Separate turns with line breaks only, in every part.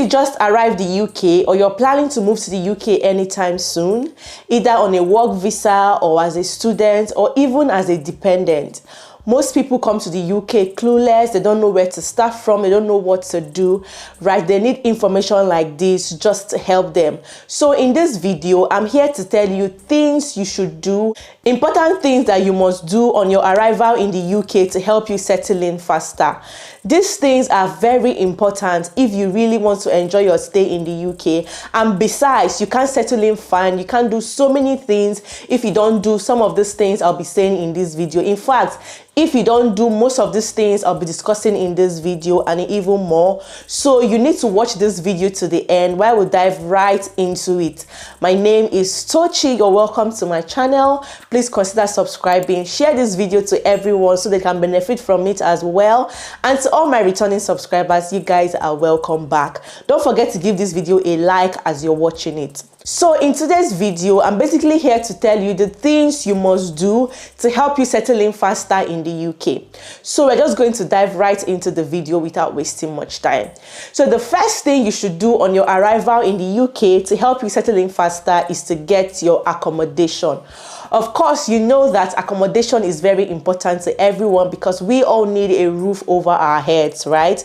you just arrived the UK or you're planning to move to the UK anytime soon, either on a work visa or as a student or even as a dependent, most people come to the UK clueless. They don't know where to start from. They don't know what to do, right? They need information like this just to help them. So in this video, I'm here to tell you things you should do, important things that you must do on your arrival in the UK to help you settle in faster. These things are very important if you really want to enjoy your stay in the UK. And besides, you can't settle in fine. You can't do so many things if you don't do some of these things I'll be saying in this video. In fact, if you don't do most of these things I'll be discussing in this video and even more, so you need to watch this video to the end where we'll dive right into it. My name is Tochi. You're welcome to my channel. Please consider subscribing, share this video to everyone so they can benefit from it as well. And to all my returning subscribers, you guys are welcome back. Don't forget to give this video a like as you're watching it. So in today's video, I'm basically here to tell you the things you must do to help you settle in faster in the UK. So we're just going to dive right into the video without wasting much time. So the first thing you should do on your arrival in the UK to help you settle in faster is to get your accommodation. Of course, you know that accommodation is very important to everyone because we all need a roof over our heads, right?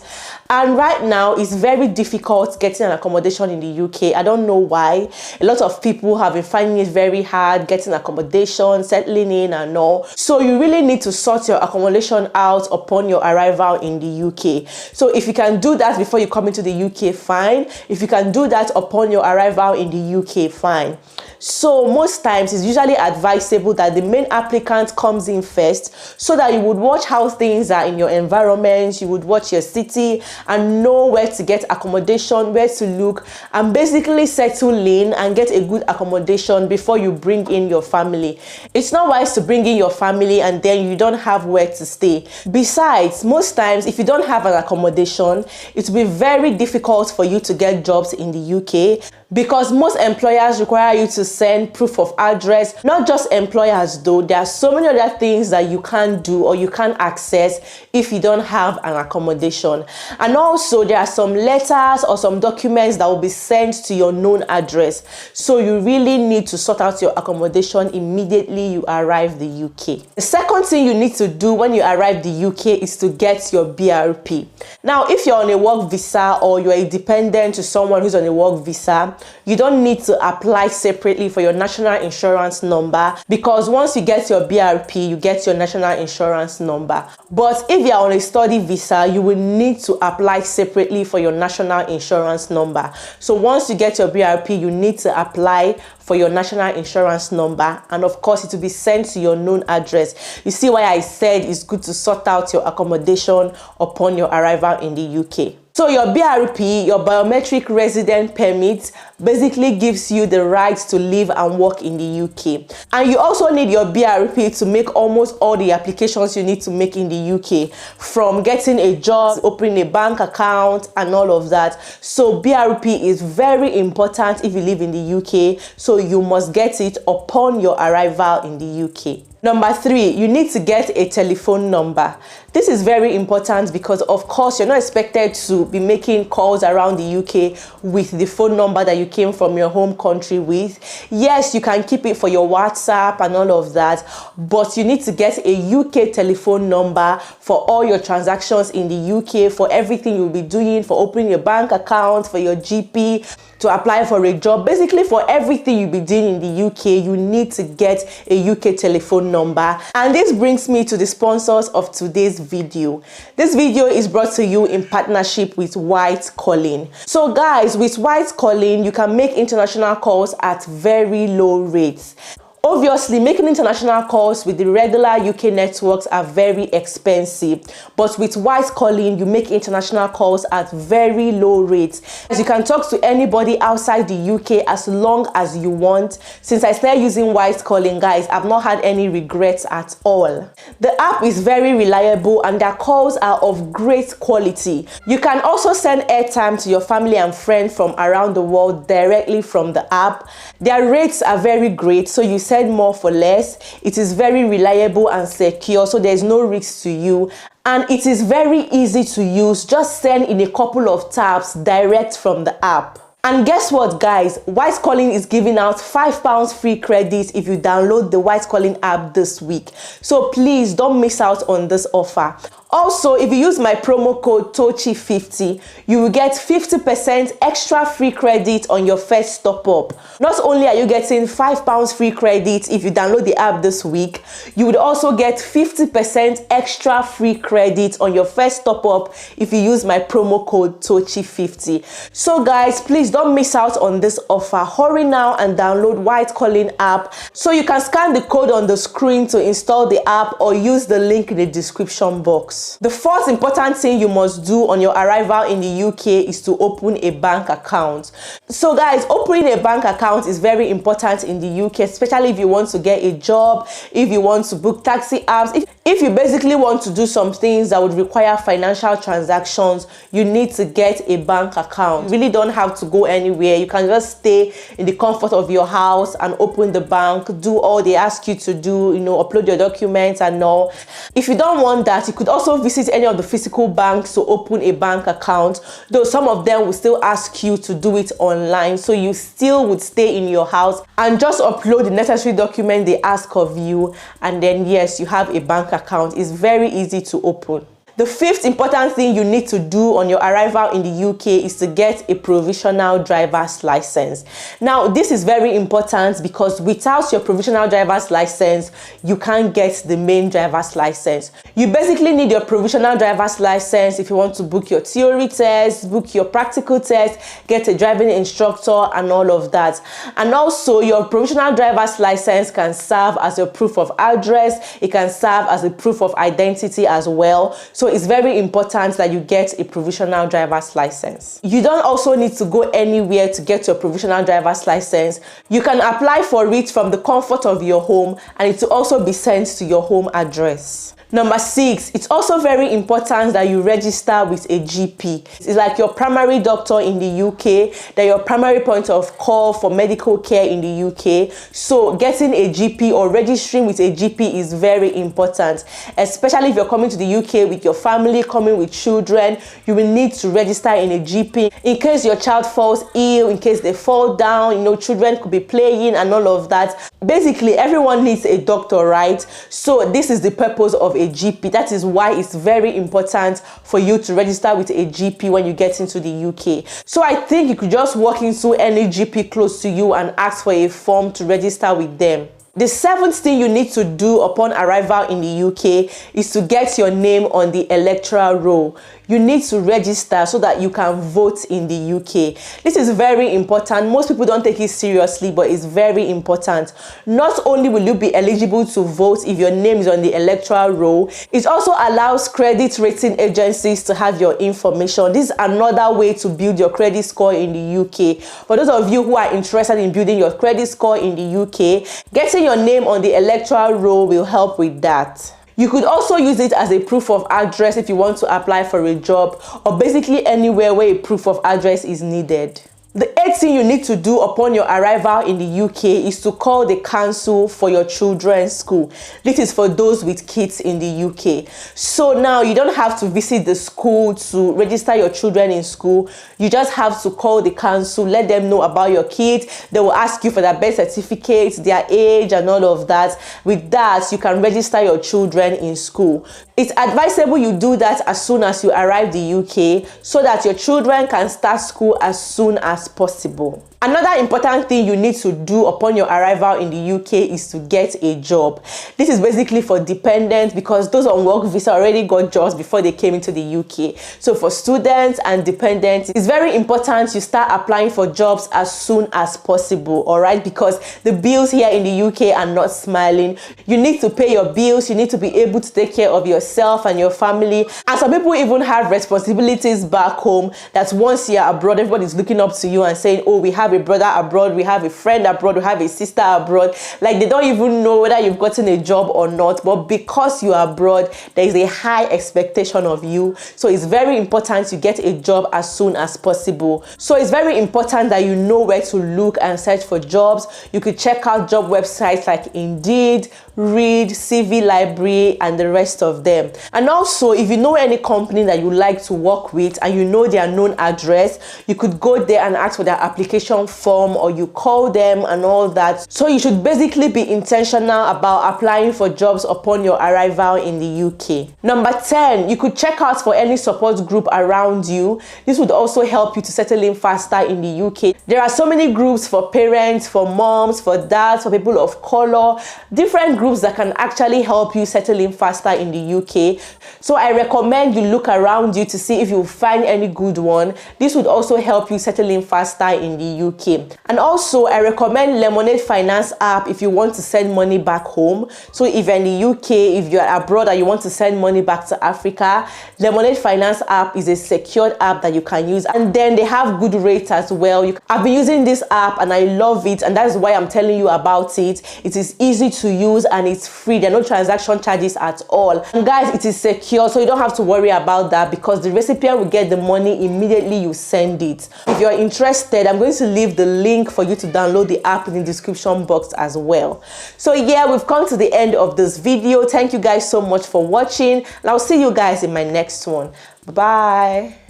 And right now, it's very difficult getting an accommodation in the UK. I don't know why. A lot of people have been finding it very hard getting accommodation, settling in and all. So you really need to sort your accommodation out upon your arrival in the UK. So if you can do that before you come into the UK, fine. If you can do that upon your arrival in the UK, fine. So most times it's usually advisable that the main applicant comes in first so that you would watch how things are in your environment, you would watch your city and know where to get accommodation, where to look, and basically settle in and get a good accommodation before you bring in your family. It's not wise to bring in your family and then you don't have where to stay. Besides, most times if you don't have an accommodation, it will be very difficult for you to get jobs in the UK because most employers require you to send proof of address. Not just employers though, there are so many other things that you can't do or you can't access if you don't have an accommodation. And also there are some letters or some documents that will be sent to your known address. So you really need to sort out your accommodation immediately you arrive the UK. The second thing you need to do when you arrive the UK is to get your BRP. Now, if you're on a work visa or you're a dependent to someone who's on a work visa, you don't need to apply separately for your national insurance number because once you get your BRP, you get your national insurance number. But if you're on a study visa, you will need to apply separately for your national insurance number. So once you get your BRP, you need to apply for your national insurance number, and of course it will be sent to your known address. You see why I said it's good to sort out your accommodation upon your arrival in the UK. So your BRP, your biometric resident permit, basically gives you the right to live and work in the UK. And you also need your BRP to make almost all the applications you need to make in the UK, from getting a job, opening a bank account and all of that. So BRP is very important if you live in the UK, so you must get it upon your arrival in the UK. Number 3, you need to get a telephone number. This is very important because of course you're not expected to be making calls around the UK with the phone number that you came from your home country with. Yes, you can keep it for your WhatsApp and all of that, but you need to get a UK telephone number for all your transactions in the UK, for everything you'll be doing, for opening your bank account, for your GP, to apply for a job. Basically for everything you'll be doing in the UK, you need to get a UK telephone number. And this brings me to the sponsors of today's video. This video is brought to you in partnership with White Calling. So guys, with White Calling, you can make international calls at very low rates. Obviously, making international calls with the regular UK networks are very expensive, but with White Calling, you make international calls at very low rates. As you can talk to anybody outside the UK as long as you want. Since I started using White Calling, guys, I've not had any regrets at all. The app is very reliable and their calls are of great quality. You can also send airtime to your family and friends from around the world directly from the app. Their rates are very great, so you send send more for less. It is very reliable and secure, so there's no risk to you. And it is very easy to use. Just send in a couple of taps direct from the app. And guess what, guys? White Calling is giving out £5 free credit if you download the White Calling app this week. So please don't miss out on this offer. Also, if you use my promo code Tochi50, you will get 50% extra free credit on your first top up. Not only are you getting £5 free credit if you download the app this week, you would also get 50% extra free credit on your first top up if you use my promo code Tochi50. So guys, please don't miss out on this offer. Hurry now and download White Calling app. So you can scan the code on the screen to install the app or use the link in the description box. The fourth important thing you must do on your arrival in the UK is to open a bank account. So guys, opening a bank account is very important in the UK, especially if you want to get a job, if you want to book taxi apps, if you basically want to do some things that would require financial transactions, you need to get a bank account. You really don't have to go anywhere. You can just stay in the comfort of your house and open the bank, do all they ask you to do, upload your documents and all. If you don't want that, you could also visit any of the physical banks to open a bank account, though some of them will still ask you to do it online, so you still would stay in your house and just upload the necessary document they ask of you, and then yes, you have a bank account. It's very easy to open. The fifth important thing you need to do on your arrival in the UK is to get a provisional driver's license. Now, this is very important because without your provisional driver's license, you can't get the main driver's license. You basically need your provisional driver's license if you want to book your theory test, book your practical test, get a driving instructor and all of that. And also, your provisional driver's license can serve as your proof of address. It can serve as a proof of identity as well. So it's very important that you get a provisional driver's license. You don't also need to go anywhere to get your provisional driver's license. You can apply for it from the comfort of your home, and it will also be sent to your home address. Number 6, it's also very important that you register with a GP. It's like your primary doctor in the UK, they're your primary point of call for medical care in the UK. So getting a GP or registering with a GP is very important, especially if you're coming to the UK with your family, coming with children. You will need to register in a GP in case your child falls ill, in case they fall down, children could be playing and all of that. Basically, everyone needs a doctor, right? So this is the purpose of a GP. That is why it's very important for you to register with a GP when you get into the UK. So I think you could just walk into any GP close to you and ask for a form to register with them. The seventh thing you need to do upon arrival in the UK is to get your name on the electoral roll. You need to register so that you can vote in the UK. This is very important. Most people don't take it seriously, but it's very important. Not only will you be eligible to vote if your name is on the electoral roll, it also allows credit rating agencies to have your information. This is another way to build your credit score in the UK. For those of you who are interested in building your credit score in the UK, getting your name on the electoral roll will help with that. You could also use it as a proof of address if you want to apply for a job, or basically anywhere where a proof of address is needed. The eighth thing you need to do upon your arrival in the UK is to call the council for your children's school. This is for those with kids in the UK. So now you don't have to visit the school to register your children in school. You just have to call the council, let them know about your kids. They will ask you for their birth certificates, their age and all of that. With that, you can register your children in school. It's advisable you do that as soon as you arrive the UK so that your children can start school as soon as possible. Another important thing you need to do upon your arrival in the UK is to get a job. This is basically for dependents, because those on work visa already got jobs before they came into the UK. So for students and dependents, it's very important you start applying for jobs as soon as possible, all right? Because the bills here in the UK are not smiling. You need to pay your bills. You need to be able to take care of yourself yourself and your family. And some people even have responsibilities back home that once you're abroad, everybody's looking up to you and saying, oh, we have a brother abroad, we have a friend abroad, we have a sister abroad. Like, they don't even know whether you've gotten a job or not, but because you are abroad, there is a high expectation of you. So it's very important to get a job as soon as possible. So it's very important that you know where to look and search for jobs. You could check out job websites like Indeed, Read, CV Library, and the rest of them. And also, if you know any company that you like to work with and you know their known address, you could go there and ask for their application form, or you call them and all that. So you should basically be intentional about applying for jobs upon your arrival in the UK. Number 10, you could check out for any support group around you. This would also help you to settle in faster in the UK. There are so many groups for parents, for moms, for dads, for people of color, different groups that can actually help you settle in faster in the UK. So I recommend you look around you to see if you find any good one. This would also help you settle in faster in the UK. And also, I recommend Lemonade Finance app if you want to send money back home. So if you're in the UK, if you're abroad and you want to send money back to Africa, Lemonade Finance app is a secured app that you can use, and then they have good rates as well. I've been using this app and I love it, and that's why I'm telling you about it. It is easy to use and it's free. There are no transaction charges at all. And guys, it is secure, so you don't have to worry about that, because the recipient will get the money immediately you send it. If you're interested, I'm going to leave the link for you to download the app in the description box as well. So yeah, we've come to the end of this video. Thank you guys so much for watching, and I'll see you guys in my next one. Bye.